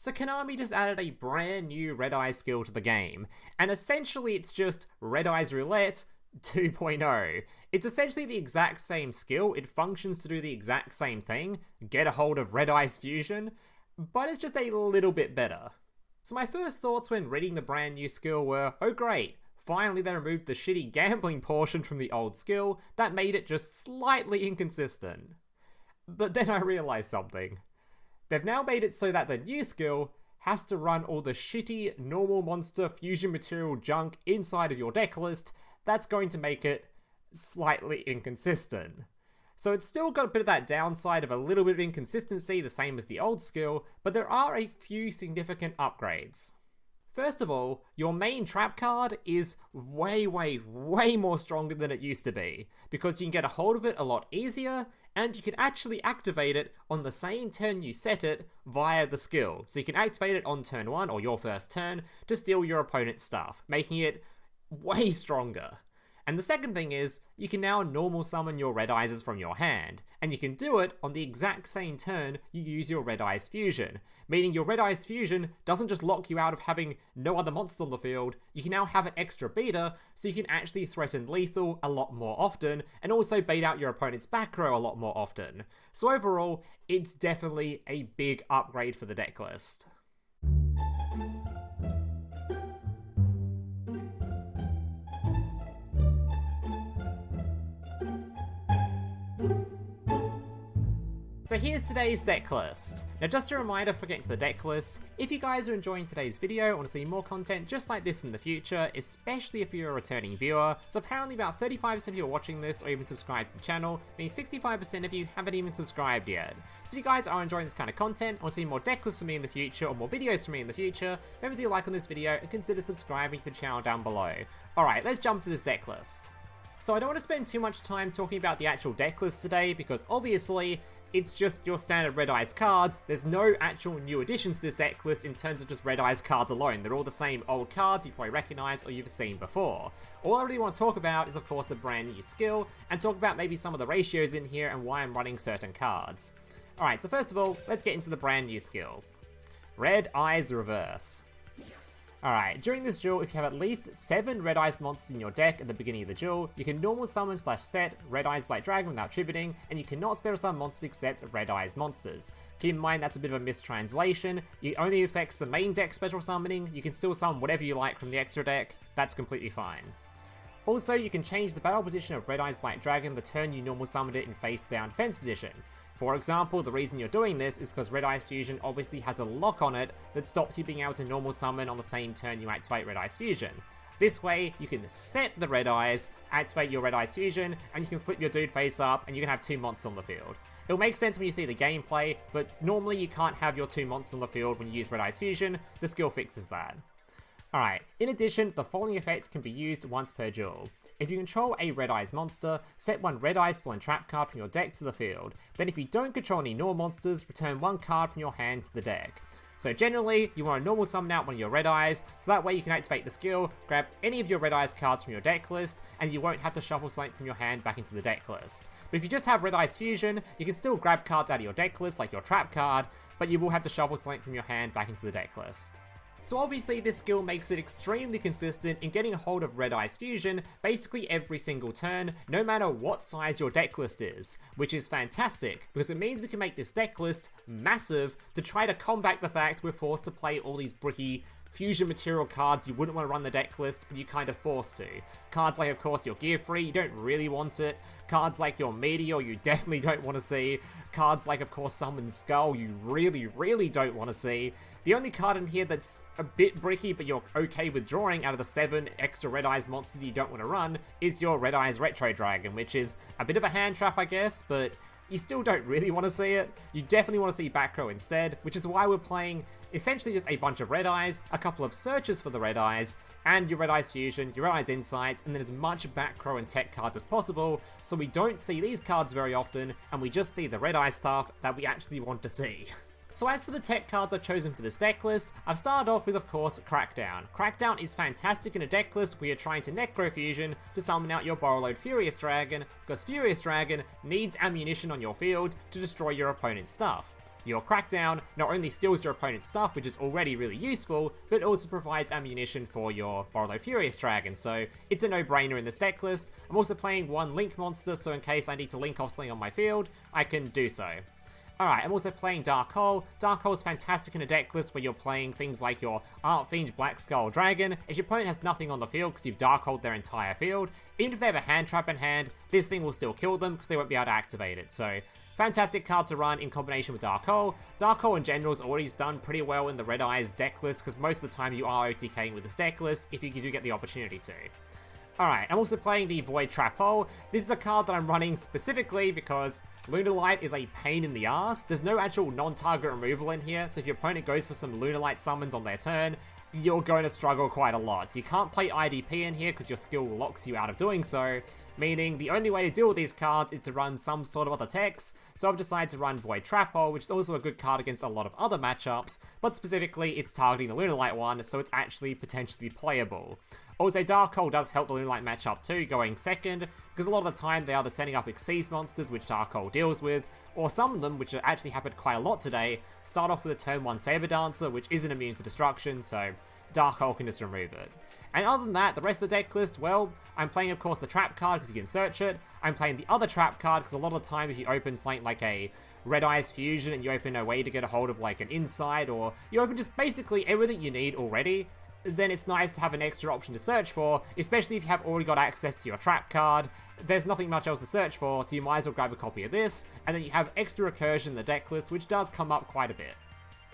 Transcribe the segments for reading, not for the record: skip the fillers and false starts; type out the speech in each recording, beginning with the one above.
So Konami just added a brand new Red Eye skill to the game, and essentially it's just Red Eye's Roulette 2.0. It's essentially the exact same skill, it functions to do the exact same thing, get a hold of Red Eye's Fusion, but it's just a little bit better. So my first thoughts when reading the brand new skill were, oh great, finally they removed the shitty gambling portion from the old skill that made it just slightly inconsistent. But then I realised something. They've now made it so that the new skill has to run all the shitty normal monster fusion material junk inside of your deck list. That's going to make it slightly inconsistent. So it's still got a bit of that downside of a little bit of inconsistency, the same as the old skill, but there are a few significant upgrades. First of all, your main trap card is way more stronger than it used to be, because you can get a hold of it a lot easier, and you can actually activate it on the same turn you set it via the skill. So you can activate it on turn 1, or your first turn, to steal your opponent's stuff, making it way stronger. And the second thing is, you can now normal summon your Red Eyes from your hand, and you can do it on the exact same turn you use your Red Eyes Fusion, meaning your Red Eyes Fusion doesn't just lock you out of having no other monsters on the field, you can now have an extra beater, so you can actually threaten lethal a lot more often, and also bait out your opponent's back row a lot more often. So overall, it's definitely a big upgrade for the deck list. So here's today's deck list. Now just a reminder before getting to the deck list, if you guys are enjoying today's video and want to see more content just like this in the future, especially if you're a returning viewer, so apparently about 35% of you are watching this or even subscribed to the channel, meaning 65% of you haven't even subscribed yet. So if you guys are enjoying this kind of content and want to see more deck lists from me in the future or more videos from me in the future, remember to like on this video and consider subscribing to the channel down below. Alright, let's jump to this deck list. So I don't want to spend too much time talking about the actual deck list today because obviously it's just your standard Red Eyes cards. There's no actual new additions to this deck list in terms of just Red Eyes cards alone. They're all the same old cards you probably recognize or you've seen before. All I really want to talk about is of course the brand new skill and talk about maybe some of the ratios in here and why I'm running certain cards. Alright, so first of all, let's get into the brand new skill. Red Eyes Reverse. Alright, during this duel, if you have at least 7 Red Eyes monsters in your deck at the beginning of the duel, you can normal summon / set Red Eyes Black Dragon without tributing, and you cannot special summon monsters except Red Eyes monsters. Keep in mind that's a bit of a mistranslation, it only affects the main deck special summoning, you can still summon whatever you like from the extra deck, that's completely fine. Also, you can change the battle position of Red Eyes Black Dragon the turn you normal summoned it in face down defense position. For example, the reason you're doing this is because Red Eyes Fusion obviously has a lock on it that stops you being able to normal summon on the same turn you activate Red Eyes Fusion. This way, you can set the Red Eyes, activate your Red Eyes Fusion, and you can flip your dude face up and you can have 2 monsters on the field. It'll make sense when you see the gameplay, but normally you can't have your 2 monsters on the field when you use Red Eyes Fusion, the skill fixes that. Alright, in addition, the following effect can be used once per duel. If you control a Red Eyes monster, set 1 Red Eyes spell and trap card from your deck to the field. Then if you don't control any normal monsters, return 1 card from your hand to the deck. So generally, you want to normal summon out one of your Red Eyes, so that way you can activate the skill, grab any of your Red Eyes cards from your deck list, and you won't have to shuffle something from your hand back into the deck list. But if you just have Red Eyes Fusion, you can still grab cards out of your deck list, like your trap card, but you will have to shuffle something from your hand back into the deck list. So obviously this skill makes it extremely consistent in getting a hold of Red Eyes Fusion basically every single turn, no matter what size your deck list is, which is fantastic, because it means we can make this deck list massive to try to combat the fact we're forced to play all these bricky fusion material cards you wouldn't want to run the deck list, but you're kind of forced to. Cards like, of course, your Gearfried, you don't really want it. Cards like your Meteor, you definitely don't want to see. Cards like, of course, Summon Skull, you really don't want to see. The only card in here that's a bit bricky, but you're okay with drawing out of the 7 extra Red Eyes monsters you don't want to run, is your Red Eyes Retro Dragon, which is a bit of a hand trap, I guess, but you still don't really want to see it. You definitely want to see back row instead, which is why we're playing essentially just a bunch of Red Eyes, a couple of searches for the Red Eyes, and your Red Eyes Fusion, your Red Eyes Insights, and then as much back row and tech cards as possible, so we don't see these cards very often, and we just see the Red Eye stuff that we actually want to see. So as for the tech cards I've chosen for this deck list, I've started off with, of course, Crackdown. Crackdown is fantastic in a deck list where you're trying to Necro Fusion to summon out your Borreload Furious Dragon, because Furious Dragon needs ammunition on your field to destroy your opponent's stuff. your Crackdown not only steals your opponent's stuff, which is already really useful, but it also provides ammunition for your Borreload Furious Dragon, so it's a no-brainer in this deck list. I'm also playing one Link monster, so in case I need to link off something on my field, I can do so. Alright, I'm also playing Dark Hole. Dark Hole is fantastic in a deck list where you're playing things like your Archfiend Black Skull Dragon. If your opponent has nothing on the field because you've Dark Holed their entire field, even if they have a hand trap in hand, this thing will still kill them because they won't be able to activate it. So, fantastic card to run in combination with Dark Hole. Dark Hole in general is always done pretty well in the Red Eyes deck list because most of the time you are OTKing with this deck list if you do get the opportunity to. Alright, I'm also playing the Void Trap Hole. This is a card that I'm running specifically because Lunar Light is a pain in the ass. There's no actual non-target removal in here, so if your opponent goes for some Lunar Light summons on their turn, you're going to struggle quite a lot. You can't play IDP in here because your skill locks you out of doing so, meaning the only way to deal with these cards is to run some sort of other techs, so I've decided to run Void Trap Hole, which is also a good card against a lot of other matchups, but specifically it's targeting the Lunar Light one, so it's actually potentially playable. Also, Dark Hole does help the Lunar Light matchup too, going second, because a lot of the time they are either setting up Xyz monsters, which Dark Hole deals with, or some of them, which actually happened quite a lot today, start off with a turn 1 Saber Dancer, which isn't immune to destruction, so Dark Hole can just remove it. And other than that, the rest of the deck list, well, I'm playing, of course, the Trap card because you can search it. I'm playing the other Trap card because a lot of the time if you open something like a Red Eyes Fusion and you open a way to get a hold of like an Insight, or you open just basically everything you need already, then it's nice to have an extra option to search for, especially if you have already got access to your Trap card. There's nothing much else to search for, so you might as well grab a copy of this, and then you have extra recursion in the deck list, which does come up quite a bit.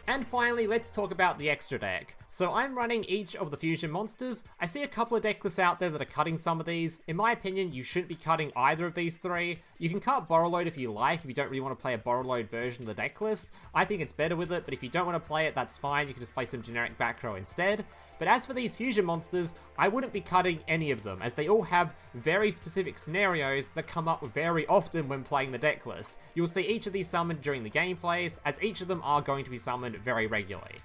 And finally, let's talk about the extra deck. So I'm running each of the fusion monsters. I see a couple of deck lists out there that are cutting some of these. In my opinion, you shouldn't be cutting either of these three. You can cut Borreload if you like, if you don't really want to play a Borreload version of the deck list. I think it's better with it, but if you don't want to play it, that's fine. You can just play some generic back row instead. But as for these fusion monsters, I wouldn't be cutting any of them, as they all have very specific scenarios that come up very often when playing the deck list. You'll see each of these summoned during the gameplays, as each of them are going to be summoned very regularly.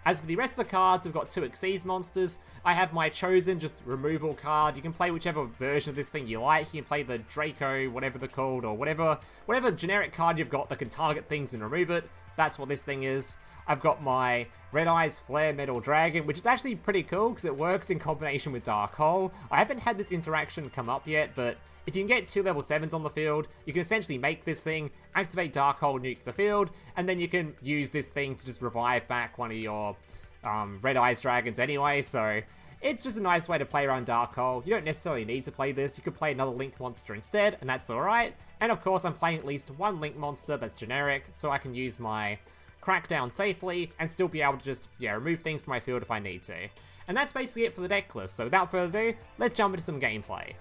As for the rest of the cards, we've got two Xyz monsters. I have my chosen just removal card. You can play whichever version of this thing you like. You can play the Draco, whatever they're called, or whatever generic card you've got that can target things and remove it. That's what this thing is. I've got my Red Eyes Flare Metal Dragon, which is actually pretty cool because it works in combination with Dark Hole. I haven't had this interaction come up yet, but if you can get 2 level 7s on the field, you can essentially make this thing, activate Dark Hole, nuke the field, and then you can use this thing to just revive back one of your Red Eyes Dragons anyway, so it's just a nice way to play around Dark Hole. You don't necessarily need to play this, you could play another Link monster instead, and that's alright. And of course I'm playing at least one Link monster that's generic, so I can use my Crackdown safely and still be able to just, remove things from my field if I need to. And that's basically it for the deck list, so without further ado, let's jump into some gameplay.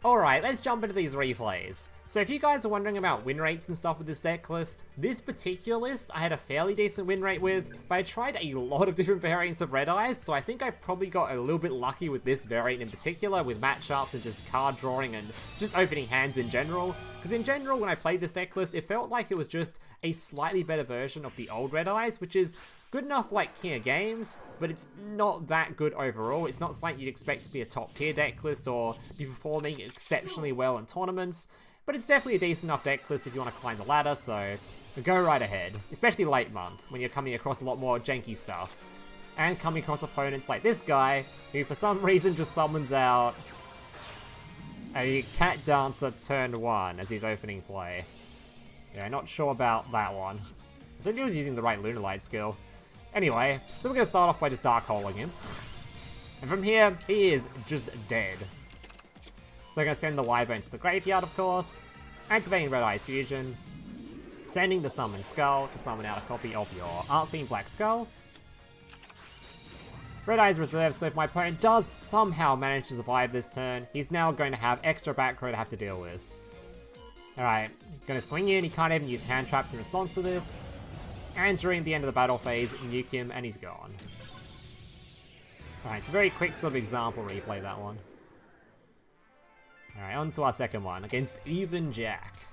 Alright, let's jump into these replays. So if you guys are wondering about win rates and stuff with this deck list, this particular list I had a fairly decent win rate with, but I tried a lot of different variants of Red Eyes, so I think I probably got a little bit lucky with this variant in particular, with matchups and just card drawing and just opening hands in general. Because in general, when I played this deck list, it felt like it was just a slightly better version of the old Red Eyes, which is good enough like King of Games, but it's not that good overall. It's not something you'd expect to be a top tier deck list or be performing exceptionally well in tournaments, but it's definitely a decent enough deck list if you want to climb the ladder, so go right ahead. Especially late month, when you're coming across a lot more janky stuff. And coming across opponents like this guy, who for some reason just summons out a Cat Dancer turn 1 as his opening play. Yeah, not sure about that one. I think he was using the right Lunar Light skill. Anyway, so we're going to start off by just Dark Holing him. And from here, he is just dead. So I'm going to send the Wyvern to the graveyard, of course, activating Red Eyes Fusion, sending the Summon Skull to summon out a copy of your Archfiend Black Skull. Red Eyes reserved, so if my opponent does somehow manage to survive this turn, he's now going to have extra back row to have to deal with. Alright, going to swing in, he can't even use hand traps in response to this. And during the end of the battle phase, nuke him and he's gone. Alright, it's a very quick sort of example replay, that one. Alright, on to our second one, against Even Jack.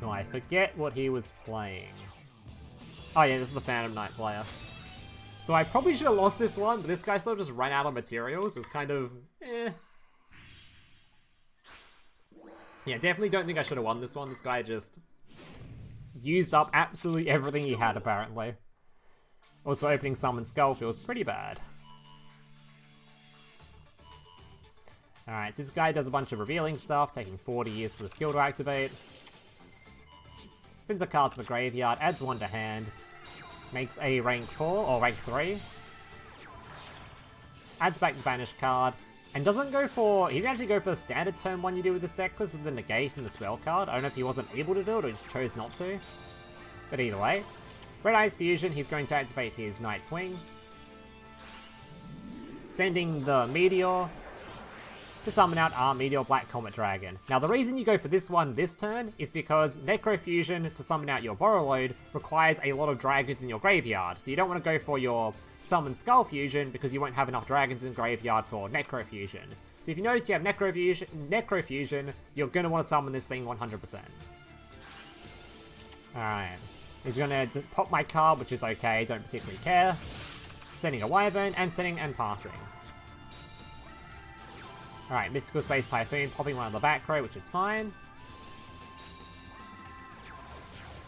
Oh, I forget what he was playing. Oh yeah, this is the Phantom Knight player. So I probably should have lost this one, but this guy sort of just ran out of materials. It's kind of, Yeah, definitely don't think I should have won this one. This guy just used up absolutely everything he had, apparently. Also, opening Summon Skull feels pretty bad. Alright, this guy does a bunch of revealing stuff, taking 40 years for the skill to activate. Sends a card to the graveyard, adds one to hand. Makes a rank 4, or rank 3. Adds back the banished card. And doesn't go for... He didn't actually go for the standard turn 1 you do with this deck list with the negate and the spell card. I don't know if he wasn't able to do it or just chose not to. But either way. Red Eyes Fusion, he's going to activate his Night Swing. Sending the Meteor to summon out our Meteor Black Comet Dragon. Now the reason you go for this one this turn is because Necro Fusion to summon out your Borreload requires a lot of dragons in your graveyard. So you don't want to go for your Summon Skull Fusion because you won't have enough dragons in graveyard for Necro Fusion. So if you notice you have Necro Fusion, you're going to want to summon this thing 100%. Alright. He's going to just pop my card, which is okay, don't particularly care. Sending a Wyvern and sending and passing. Alright, Mystical Space Typhoon, popping one on the back row, which is fine.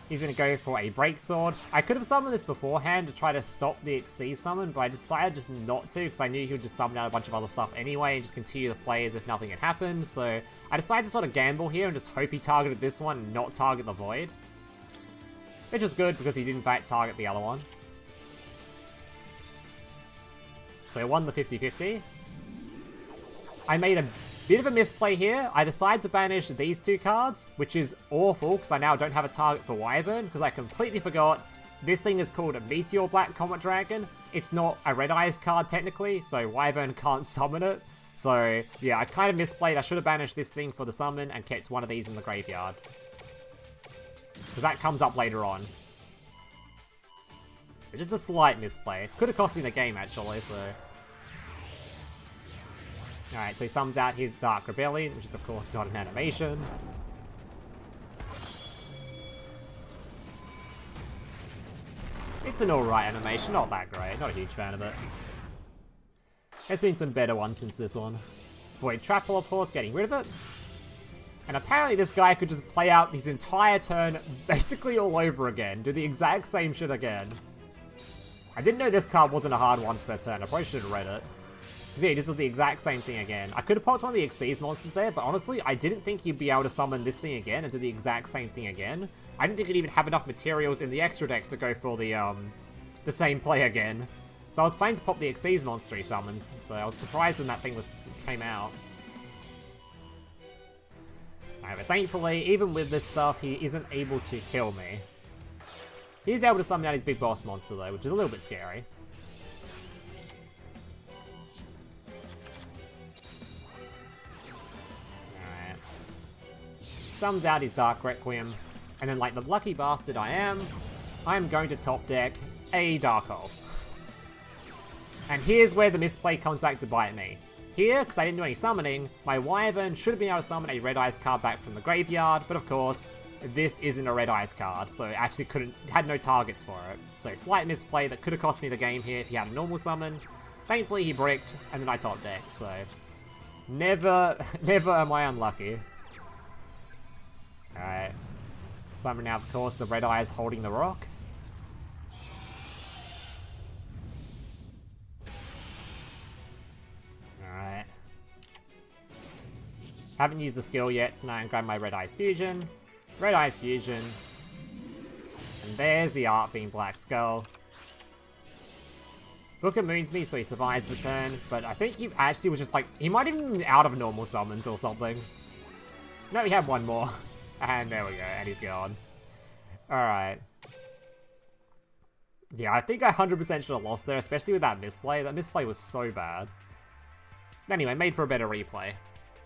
He's going to go for a Break Sword. I could have summoned this beforehand to try to stop the Xyz summon, but I decided just not to, because I knew he would just summon out a bunch of other stuff anyway, and just continue the play as if nothing had happened, so I decided to sort of gamble here and just hope he targeted this one and not target the Void. Which is good, because he did in fact target the other one. So he won the 50-50. I made a bit of a misplay here. I decided to banish these two cards, which is awful because I now don't have a target for Wyvern because I completely forgot this thing is called a Meteor Black Comet Dragon. It's not a Red Eyes card technically, so Wyvern can't summon it. So yeah, I kind of misplayed. I should have banished this thing for the summon and kept one of these in the graveyard. Because that comes up later on. It's just a slight misplay. Could have cost me the game actually, so... Alright, so he summons out his Dark Rebellion, which is of course got an animation. It's an alright animation, not that great, not a huge fan of it. There's been some better ones since this one. Void Trapple, of course, getting rid of it. And apparently this guy could just play out his entire turn basically all over again, do the exact same shit again. I didn't know this card wasn't a hard once per turn, I probably should have read it. Yeah, he just does the exact same thing again. I could have popped one of the Xyz monsters there, but honestly, I didn't think he'd be able to summon this thing again and do the exact same thing again. I didn't think he'd even have enough materials in the extra deck to go for the same play again. So I was planning to pop the Xyz monster he summons, so I was surprised when that thing came out. Alright, but thankfully, even with this stuff, he isn't able to kill me. He's able to summon out his big boss monster though, which is a little bit scary. Summons out his Dark Requiem, and then like the lucky bastard I am going to top deck a Dark Hole. And here's where the misplay comes back to bite me. Here, because I didn't do any summoning, my Wyvern should have been able to summon a Red Eyes card back from the graveyard, but of course, this isn't a Red Eyes card, so it actually had no targets for it. So slight misplay that could have cost me the game here if he had a normal summon. Thankfully he bricked, and then I top decked, so never am I unlucky. Alright. Summon now, of course, the Red Eyes holding the rock. Alright. Haven't used the skill yet, so now I can grab my Red Eyes Fusion. Red Eyes Fusion. And there's the Archfiend Black Skull. Booker moons me, so he survives the turn, but I think he actually was just like, he might even be out of normal summons or something. No, we have one more. And there we go, and he's gone. Alright. Yeah, I think I 100% should have lost there, especially with that misplay. That misplay was so bad. Anyway, made for a better replay.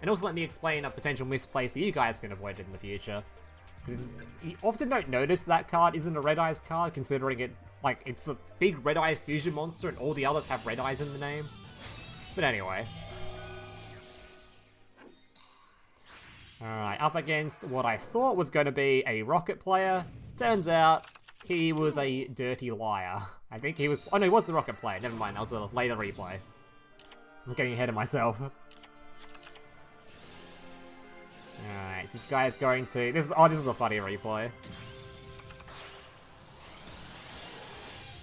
And also let me explain a potential misplay so you guys can avoid it in the future. Because you often don't notice that card isn't a Red Eyes card, considering it, like, it's a big Red Eyes Fusion monster and all the others have Red Eyes in the name. But anyway. Alright, up against what I thought was going to be a Rocket player. Turns out, he was a dirty liar. I think he was... Oh no, he was the Rocket player. Never mind, that was a later replay. I'm getting ahead of myself. Alright, this guy is going to... This is a funny replay.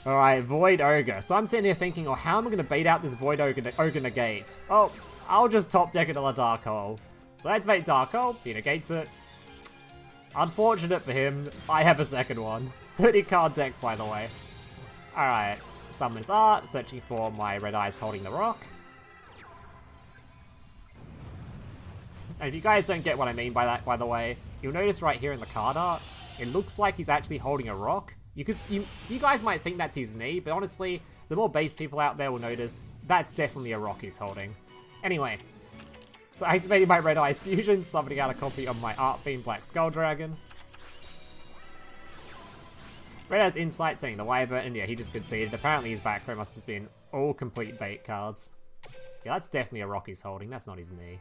Alright, Void Ogre. So I'm sitting here thinking, oh, how am I going to bait out this Void Ogre negate? Oh, I'll just top deck another Dark Hole. So I activate Dark Hole, he negates it. Unfortunate for him, I have a second one. 30 card deck, by the way. Alright, Summon's Art, searching for my Red Eyes holding the rock. And if you guys don't get what I mean by that, by the way, you'll notice right here in the card art, it looks like he's actually holding a rock. You guys might think that's his knee, but honestly, the more base people out there will notice that's definitely a rock he's holding. Anyway, so I activated my Red Eyes Fusion, summoning out a copy of my Archfiend Black Skull Dragon. Red Eyes Insight saying the Wyvern, and yeah, he just conceded. Apparently his back row must have just been all complete bait cards. Yeah, that's definitely a rock he's holding, that's not his knee.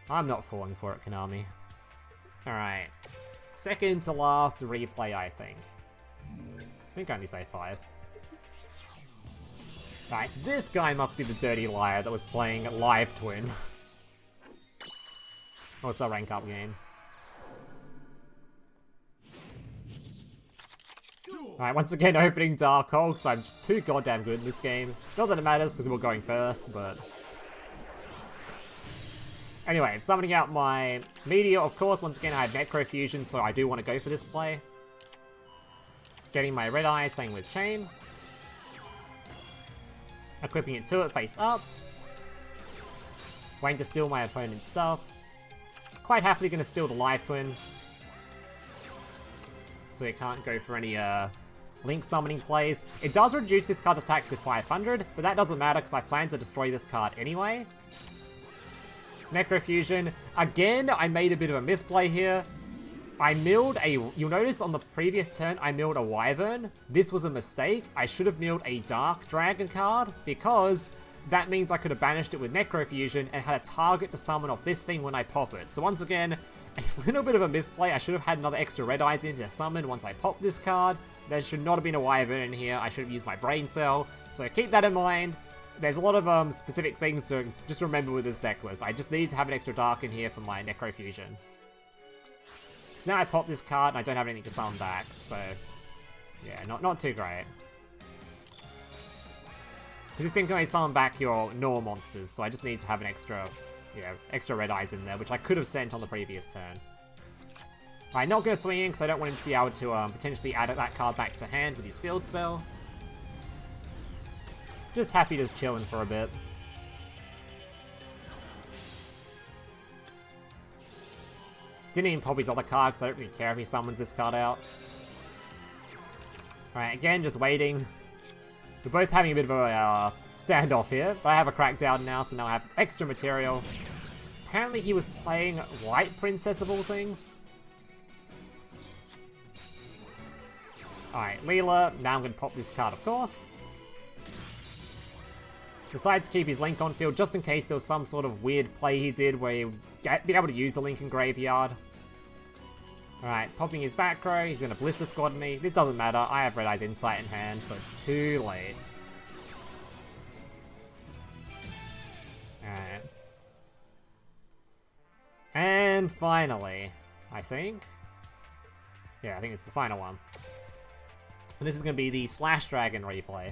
I'm not falling for it, Konami. Alright. Second to last replay, I think. I think I only say 5. Alright, so this guy must be the dirty liar that was playing Live Twin. Also a rank up game. Alright, once again opening Dark Hole, because I'm just too goddamn good in this game. Not that it matters, because we're going first, but... Anyway, summoning out my Meteor, of course. Once again, I have Necro Fusion, so I do want to go for this play. Getting my Red Eyes, staying with Chain. Equipping it to it, face up. Waiting to steal my opponent's stuff. Quite happily going to steal the Live Twin. So it can't go for any Link summoning plays. It does reduce this card's attack to 500, but that doesn't matter because I plan to destroy this card anyway. Necro Fusion. Again, I made a bit of a misplay here. I milled a... You'll notice on the previous turn, I milled a Wyvern. This was a mistake. I should have milled a Dark Dragon card, because that means I could have banished it with Necro Fusion and had a target to summon off this thing when I pop it. So once again, a little bit of a misplay. I should have had another extra Red Eyes in to summon once I pop this card. There should not have been a Wyvern in here. I should have used my Brain Cell. So keep that in mind. There's a lot of specific things to just remember with this deck list. I just need to have an extra Dark in here for my Necro Fusion. So now I pop this card and I don't have anything to summon back, so yeah, not too great. Because this thing can only summon back your normal monsters, so I just need to have an extra, extra Red Eyes in there, which I could have sent on the previous turn. Alright, not going to swing in because I don't want him to be able to potentially add that card back to hand with his field spell. Just happy just chilling for a bit. Didn't even pop his other card because I don't really care if he summons this card out. Alright, again, just waiting. We're both having a bit of a standoff here, but I have a Crackdown now, so now I have extra material. Apparently he was playing White Princess of all things. Alright, Leela. Now I'm going to pop this card, of course. Decided to keep his Link on field just in case there was some sort of weird play he did where he'd be able to use the Link in Graveyard. Alright, popping his back row, he's going to Blister Squad me. This doesn't matter, I have Red Eyes Insight in hand, so it's too late. Alright. And finally, I think. Yeah, I think it's the final one. And this is going to be the Slash Dragon replay.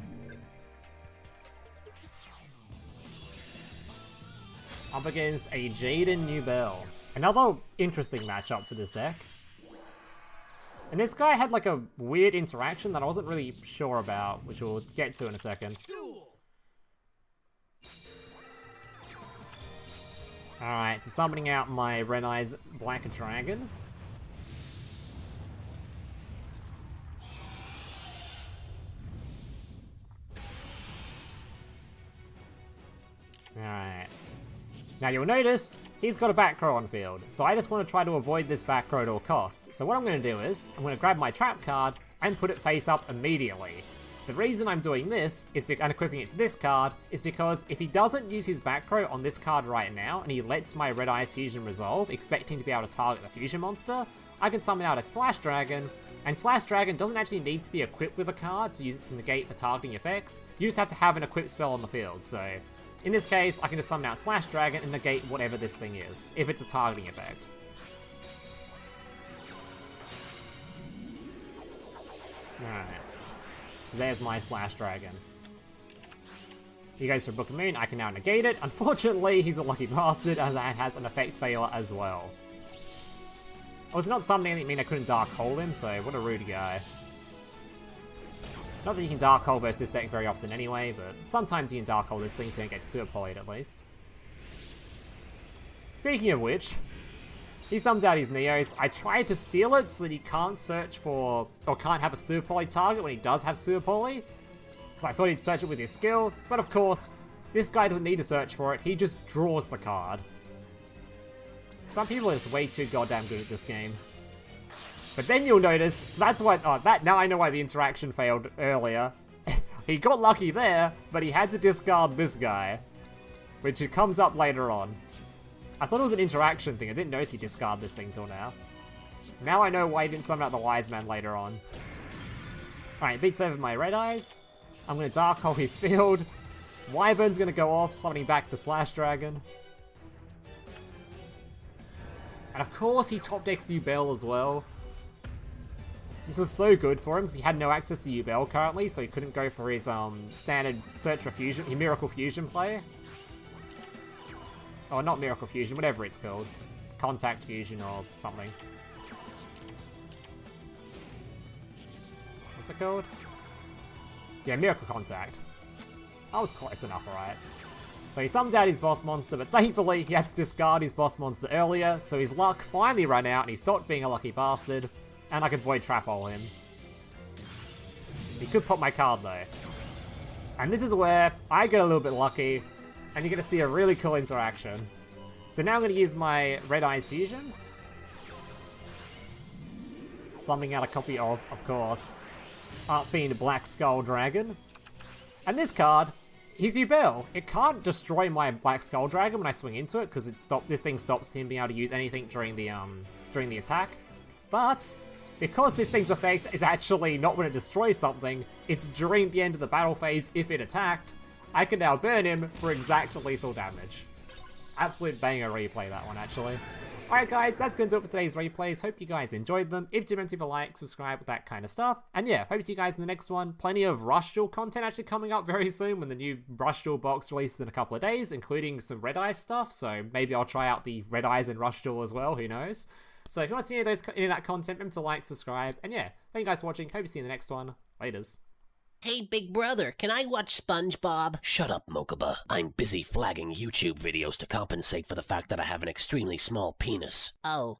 Up against a Jaden Nubel. Another interesting matchup for this deck. And this guy had like a weird interaction that I wasn't really sure about, which we'll get to in a second. Alright, so summoning out my Red Eyes Black Dragon. Alright. Now you'll notice, he's got a back row on field, so I just want to try to avoid this back row at all costs. So what I'm going to do is, I'm going to grab my trap card and put it face up immediately. The reason I'm doing this, and equipping it to this card, is because if he doesn't use his back row on this card right now, and he lets my Red Eyes Fusion resolve, expecting to be able to target the Fusion monster, I can summon out a Slash Dragon, and Slash Dragon doesn't actually need to be equipped with a card to use it to negate for targeting effects, you just have to have an equipped spell on the field, so... In this case, I can just summon out Slash Dragon and negate whatever this thing is, if it's a targeting effect. Alright. So there's my Slash Dragon. He goes for Book of Moon, I can now negate it. Unfortunately, he's a lucky bastard, and that has an effect failure as well. I was not summoning anything, mean I couldn't Dark Hole him, so what a rude guy. Not that you can Dark Hole versus this deck very often anyway, but sometimes you can Dark Hole this thing so you don't get super polyed at least. Speaking of which, he summons out his Neos. I tried to steal it so that he can't search for, or can't have a super poly target when he does have super poly. Because I thought he'd search it with his skill, but of course, this guy doesn't need to search for it, he just draws the card. Some people are just way too goddamn good at this game. But then you'll notice, so that's why, now I know why the interaction failed earlier. He got lucky there, but he had to discard this guy. Which it comes up later on. I thought it was an interaction thing, I didn't notice he discarded this thing till now. Now I know why he didn't summon out the Wise Man later on. Alright, beats over my Red Eyes. I'm gonna Dark Hole his field. Wyvern's gonna go off, summoning back the Slash Dragon. And of course he top decks Yubel as well. This was so good for him because he had no access to Yubel currently, so he couldn't go for his standard search for fusion, Miracle Fusion play. Oh, not Miracle Fusion, whatever it's called. Contact Fusion or something. What's it called? Yeah, Miracle Contact. I was close enough, alright. So he summons out his boss monster, but thankfully he had to discard his boss monster earlier, so his luck finally ran out and he stopped being a lucky bastard, and I could Void Trap Hole him. He could pop my card though. And this is where I get a little bit lucky, and you're going to see a really cool interaction. So now I'm going to use my Red Eyes Fusion. Summoning out a copy of course, Archfiend Black Skull Dragon. And this card, he's Yubel. It can't destroy my Black Skull Dragon when I swing into it, because this thing stops him being able to use anything during the attack. But because this thing's effect is actually not when it destroys something, it's during the end of the battle phase if it attacked, I can now burn him for exact lethal damage. Absolute banger replay, that one, actually. Alright guys, that's going to do it for today's replays. Hope you guys enjoyed them. If you did, remember to leave a like, subscribe, that kind of stuff. And yeah, hope to see you guys in the next one. Plenty of Rush Duel content actually coming up very soon when the new Rush Duel box releases in a couple of days, including some Red Eyes stuff. So maybe I'll try out the Red Eyes and Rush Duel as well, who knows. So if you want to see any of that content, remember to like, subscribe. And yeah, thank you guys for watching. Hope to see you in the next one. Laters. Hey, big brother, can I watch SpongeBob? Shut up, Mokuba. I'm busy flagging YouTube videos to compensate for the fact that I have an extremely small penis. Oh.